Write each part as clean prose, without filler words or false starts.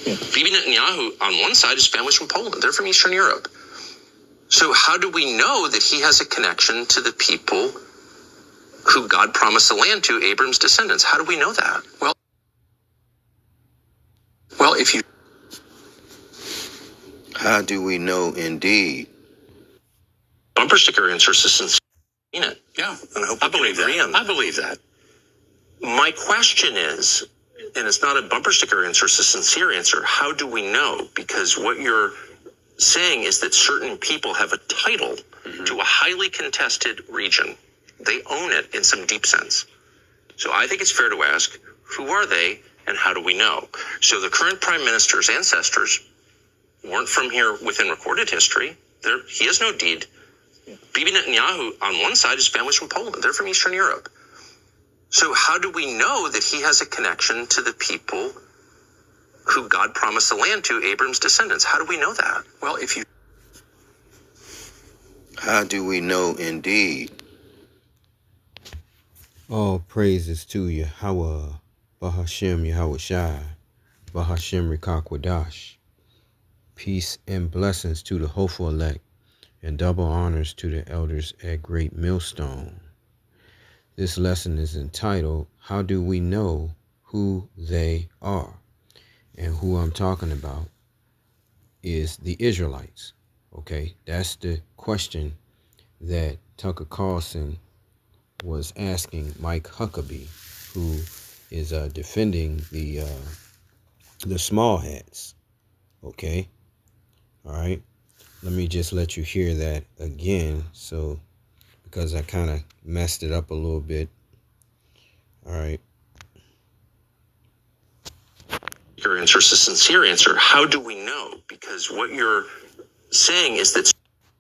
Bibi Netanyahu, on one side, his family's from Poland. They're from Eastern Europe. So how do we know that he has a connection to the people who God promised the land to, Abram's descendants? How do we know that? Well, if you... How do we know indeed? Bumper sticker answer is sincere. Yeah, And I hope I believe that. agree on I believe that. My question is, and it's not a bumper sticker answer, it's a sincere answer, how do we know? Because what you're saying is that certain people have a title to a highly contested region. They own it in some deep sense. So I think it's fair to ask, who are they and how do we know? So the current prime minister's ancestors weren't from here within recorded history. He has no deed. Bibi Netanyahu, on one side, his family's from Poland. They're from Eastern Europe. So how do we know that he has a connection to the people who God promised the land to, Abram's descendants? How do we know that? Well, if you... How do we know indeed? All praises to Yahweh, Bahashem Yahweh Shai, Bahashem Rikakwadash. Peace and blessings to the hopeful elect, and double honors to the elders at Great Millstone. This lesson is entitled, How Do We Know Who They Are? And who I'm talking about is the Israelites. Okay, that's the question that Tucker Carlson was asking Mike Huckabee, who is defending the small hats. Okay, all right. Let me just let you hear that again, so because I kind of messed it up a little bit. All right. Your answer is a sincere answer. How do we know? Because what you're saying is that...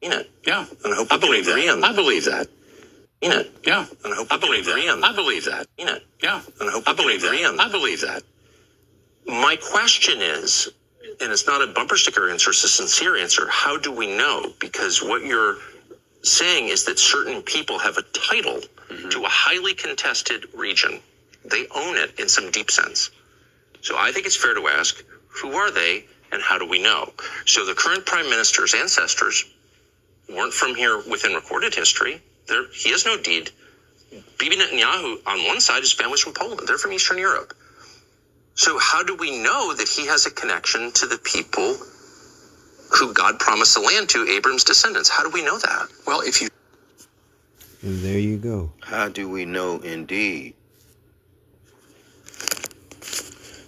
Yeah, and I hope I believe that. I believe that. Yeah, and I hope I believe that. I believe that. Yeah, and I hope I believe that. I believe that. My question is, and it's not a bumper sticker answer, it's a sincere answer, how do we know? Because what you're saying is that certain people have a title to a highly contested region. They own it in some deep sense. So I think it's fair to ask, who are they and how do we know? So the current prime minister's ancestors weren't from here within recorded history. He has no deed. Bibi Netanyahu, on one side, his family's from Poland. They're from Eastern Europe. So how do we know that he has a connection to the people who God promised the land to, Abram's descendants? How do we know that? Well, if you... And there you go. How do we know indeed?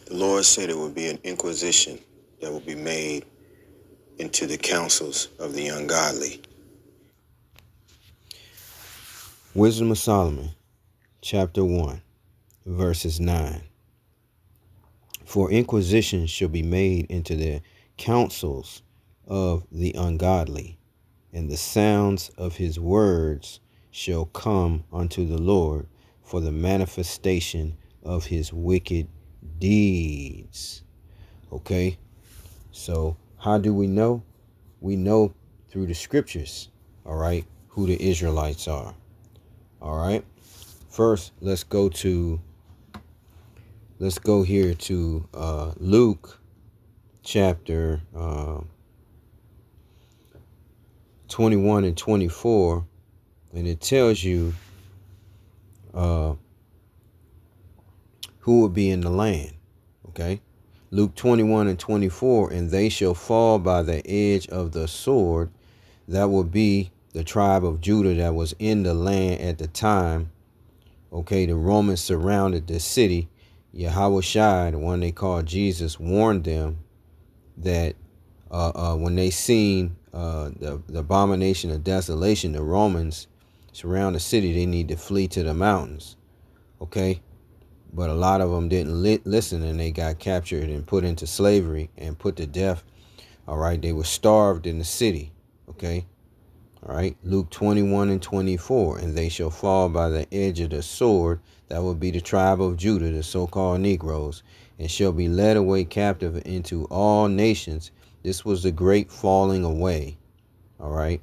The Lord said it would be an inquisition that will be made into the counsels of the ungodly. Wisdom of Solomon, chapter 1, verses 9. For inquisition shall be made into the counsels of the ungodly, and the sounds of his words shall come unto the Lord for the manifestation of his wicked deeds. Okay, so how do we know? We know through the scriptures, all right, who the Israelites are. All right, first let's go here to Luke chapter 21 and 24, and it tells you who will be in the land. Okay, Luke 21 and 24, and they shall fall by the edge of the sword. That will be the tribe of Judah that was in the land at the time. Okay, the Romans surrounded the city. Yahweh Shai, the one they called Jesus, warned them that when they seen the abomination of desolation, the Romans surround the city, they need to flee to the mountains. Okay, but a lot of them didn't listen, and they got captured and put into slavery and put to death. All right, they were starved in the city. Okay. All right, Luke 21 and 24, and they shall fall by the edge of the sword. That will be the tribe of Judah, the so-called Negroes, and shall be led away captive into all nations. This was the great falling away. All right,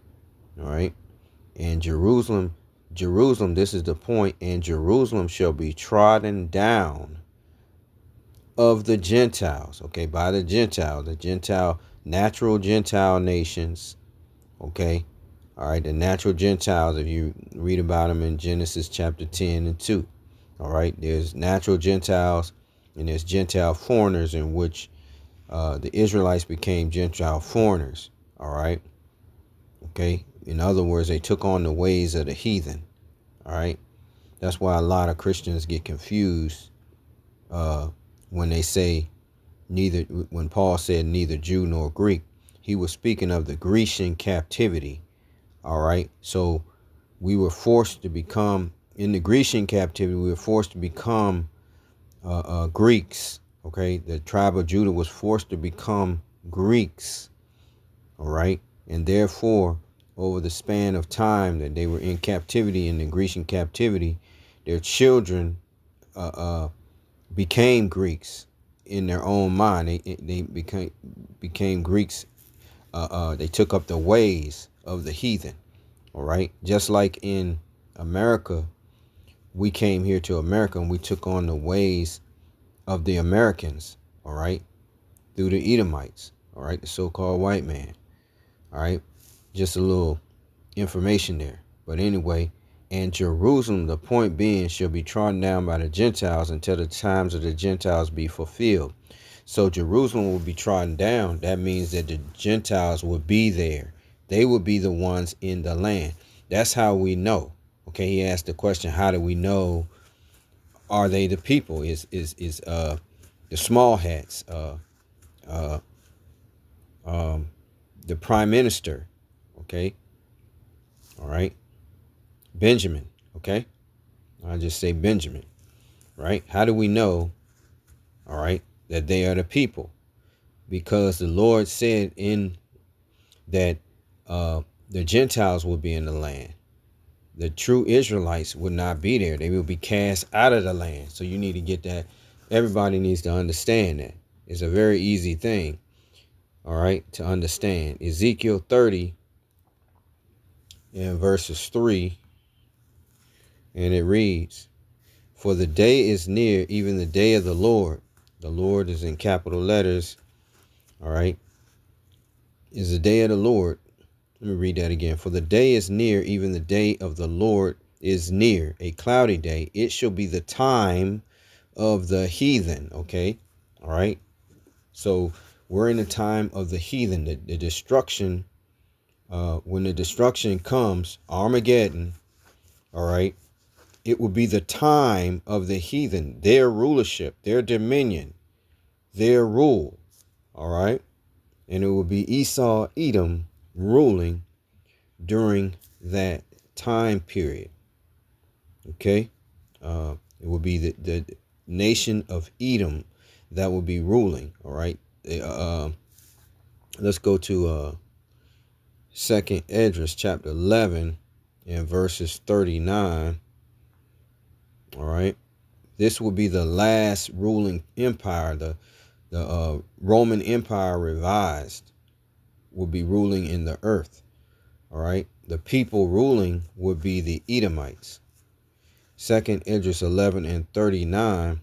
and Jerusalem, this is the point, and Jerusalem shall be trodden down of the Gentiles. Okay, by the Gentile, natural Gentile nations. Okay, all right, the natural Gentiles, if you read about them in Genesis chapter 10 and 2. All right, there's natural Gentiles and there's Gentile foreigners, in which the Israelites became Gentile foreigners. All right, okay, in other words, they took on the ways of the heathen. All right, that's why a lot of Christians get confused when they say when Paul said neither Jew nor Greek. He was speaking of the Grecian captivity. All right, so we were forced to become, in the Grecian captivity, we were forced to become Greeks. Okay, the tribe of Judah was forced to become Greeks. All right, and therefore, over the span of time that they were in captivity, in the Grecian captivity, their children became Greeks in their own mind. They became Greeks. They took up the ways of the heathen. All right, just like in America, we came here to America and we took on the ways of the Americans. All right, through the Edomites. All right, the so-called white man. All right, just a little information there. But anyway, and Jerusalem, the point being, shall be trodden down by the Gentiles until the times of the Gentiles be fulfilled. So Jerusalem will be trodden down. That means that the Gentiles will be there. They will be the ones in the land. That's how we know. Okay, he asked the question, how do we know? Are they the people? Is the small hats, the prime minister, okay? All right. Benjamin, okay? I'll just say Benjamin, right? How do we know, all right, that they are the people? Because the Lord said in that the Gentiles will be in the land. The true Israelites would not be there. They will be cast out of the land. So you need to get that. Everybody needs to understand that. It's a very easy thing, all right, to understand. Ezekiel 30 and verses 3. And it reads, for the day is near, even the day of the Lord. The Lord is in capital letters. All right. Is the day of the Lord. Let me read that again. For the day is near, even the day of the Lord is near, a cloudy day. It shall be the time of the heathen. Okay. All right. So we're in the time of the heathen, the destruction. When the destruction comes, Armageddon. All right. It will be the time of the heathen, their rulership, their dominion, their rule. All right. And it will be Esau, Edom ruling during that time period. Okay. It will be the nation of Edom that will be ruling. All right. Let's go to 2nd Esdras chapter 11 and verses 39. All right. This will be the last ruling empire. The Roman Empire revised will be ruling in the earth. All right. The people ruling would be the Edomites. 2nd Esdras 11 and 39.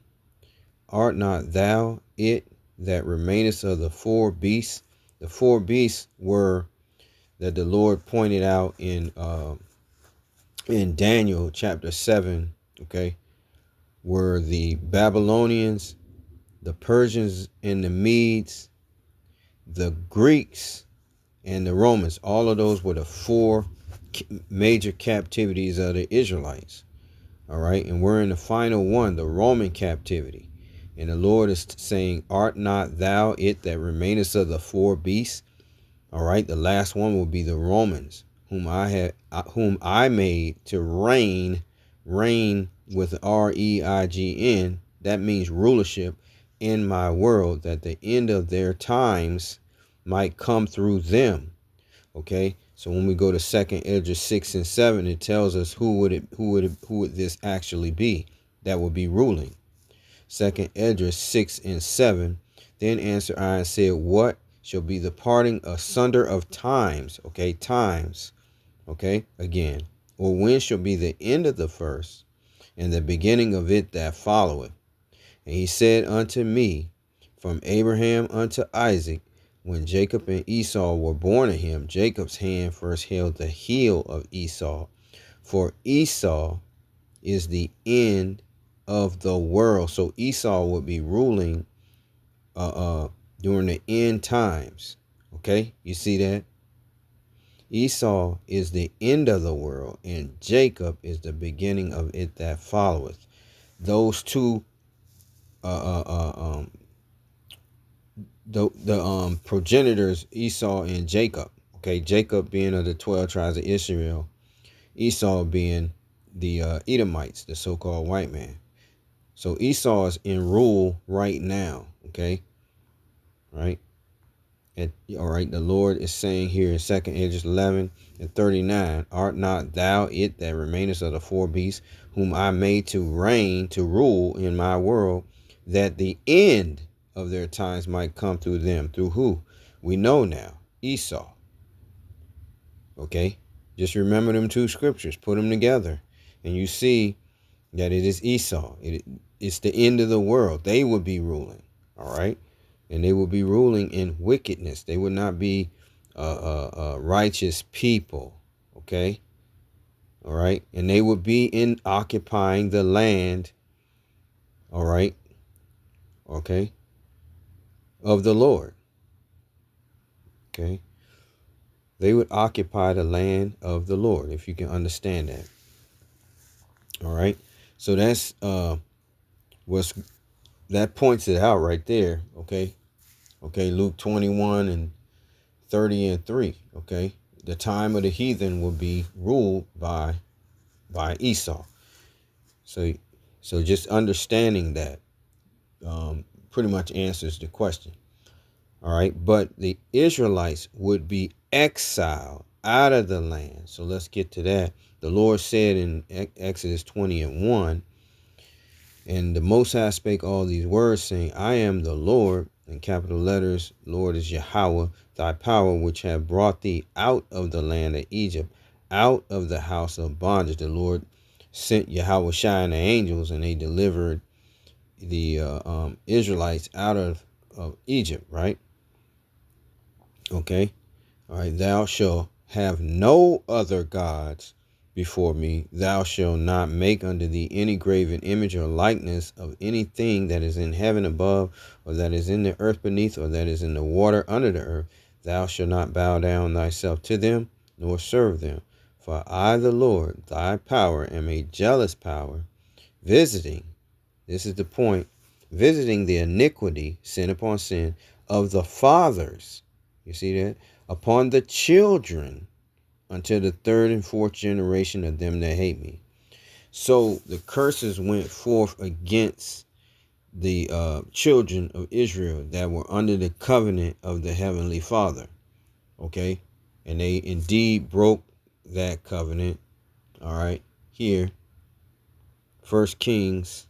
Art not thou it that remainest of the four beasts? The four beasts were that the Lord pointed out in Daniel chapter 7. Okay. Were the Babylonians, the Persians and the Medes, the Greeks and the Romans. All of those were the four major captivities of the Israelites. All right. And we're in the final one, the Roman captivity. And the Lord is saying, art not thou it that remainest of the four beasts? All right. The last one will be the Romans, whom I made to reign with REIGN. That means rulership in my world, that the end of their times might come through them. Okay. So when we go to 2nd Esdras 6 and 7, it tells us who would this actually be that would be ruling. 2nd Esdras 6 and 7. Then answered I and said, what shall be the parting asunder of times? Okay. Times. Okay. Again. Or when shall be the end of the first, and the beginning of it that followeth? And he said unto me, from Abraham unto Isaac, when Jacob and Esau were born of him, Jacob's hand first held the heel of Esau. For Esau is the end of the world. So Esau would be ruling during the end times. Okay, you see that? Esau is the end of the world, and Jacob is the beginning of it that followeth. Those two the progenitors, Esau and Jacob. Okay, Jacob being of the 12 tribes of Israel, Esau being the Edomites, the so-called white man. So Esau is in rule right now. Okay, right. All right, the Lord is saying here in 2 Esdras 11:39, art not thou it that remainest of the four beasts, whom I made to reign, to rule in my world, that the end of their times might come through them. Through who? We know now, Esau. Okay, just remember them two scriptures, put them together, and you see that it is Esau. It's the end of the world. They would be ruling. All right. And they will be ruling in wickedness. They would not be righteous people. Okay. All right. And they would be in occupying the land. All right. Okay. Of the Lord. Okay. They would occupy the land of the Lord, if you can understand that. All right. So that's that points it out right there. Okay. Okay, Luke 21:30-3. Okay, the time of the heathen will be ruled by Esau. So just understanding that pretty much answers the question. All right, but the Israelites would be exiled out of the land. So let's get to that. The Lord said in Exodus 20:1, and the Most High spake all these words, saying, I am the Lord. In capital letters, Lord is Yahweh, thy power, which have brought thee out of the land of Egypt, out of the house of bondage. The Lord sent Yahweh Shai and the angels, and they delivered the Israelites out of Egypt, right? Okay. All right. Thou shalt have no other gods before me. Thou shalt not make unto thee any graven image or likeness of anything that is in heaven above, or that is in the earth beneath, or that is in the water under the earth. Thou shalt not bow down thyself to them, nor serve them. For I, the Lord, thy power, am a jealous power, visiting, this is the point, visiting the iniquity, sin upon sin, of the fathers, you see that, upon the children, until the third and fourth generation of them that hate me. So the curses went forth against the children of Israel that were under the covenant of the Heavenly Father. Okay. And they indeed broke that covenant. All right. Here, 1 Kings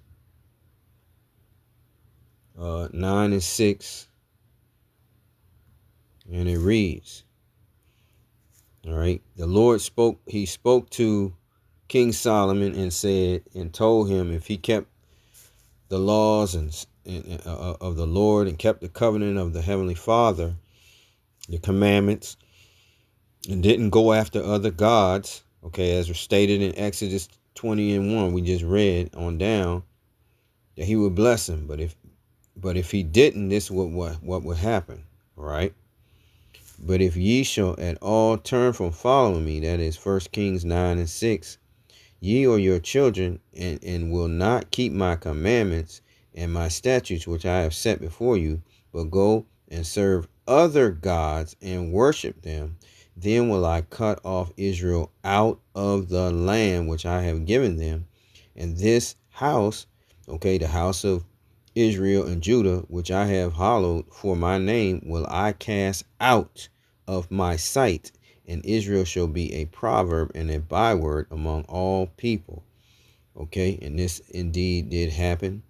9:6. And it reads, all right, the Lord spoke, he spoke to King Solomon and said, and told him, if he kept the laws and of the Lord and kept the covenant of the Heavenly Father, the commandments, and didn't go after other gods, okay, as was stated in Exodus 20:1, we just read on down, that he would bless him. But if he didn't, this is what would happen, all right? But if ye shall at all turn from following me, that is 1 Kings 9:6, ye or your children, and will not keep my commandments and my statutes which I have set before you, but go and serve other gods and worship them, then will I cut off Israel out of the land which I have given them. And this house, okay, the house of Israel and Judah, which I have hallowed for my name, will I cast out of my sight, and Israel shall be a proverb and a byword among all people. Okay, and this indeed did happen,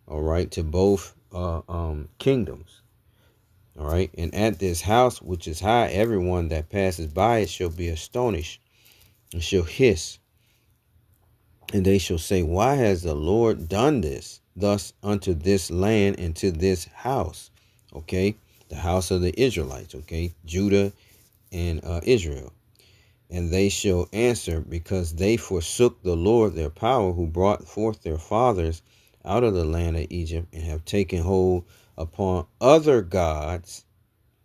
all right, to both kingdoms. All right, and at this house which is high, everyone that passes by it shall be astonished and shall hiss And they shall say, why has the Lord done this thus unto this land and to this house? Okay, the house of the Israelites, okay, Judah and Israel. And they shall answer, because they forsook the Lord their power, who brought forth their fathers out of the land of Egypt, and have taken hold upon other gods,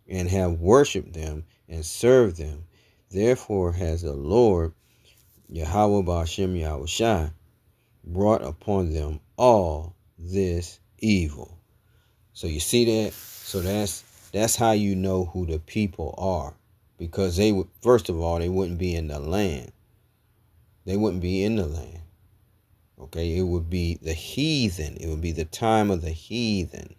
and have worshipped them and served them. Therefore has the Lord Yahweh Ba'ashem Yahushai brought upon them all this evil. So you see that? So that's how you know who the people are. Because they would, first of all, they wouldn't be in the land. They wouldn't be in the land. Okay, it would be the heathen. It would be the time of the heathen.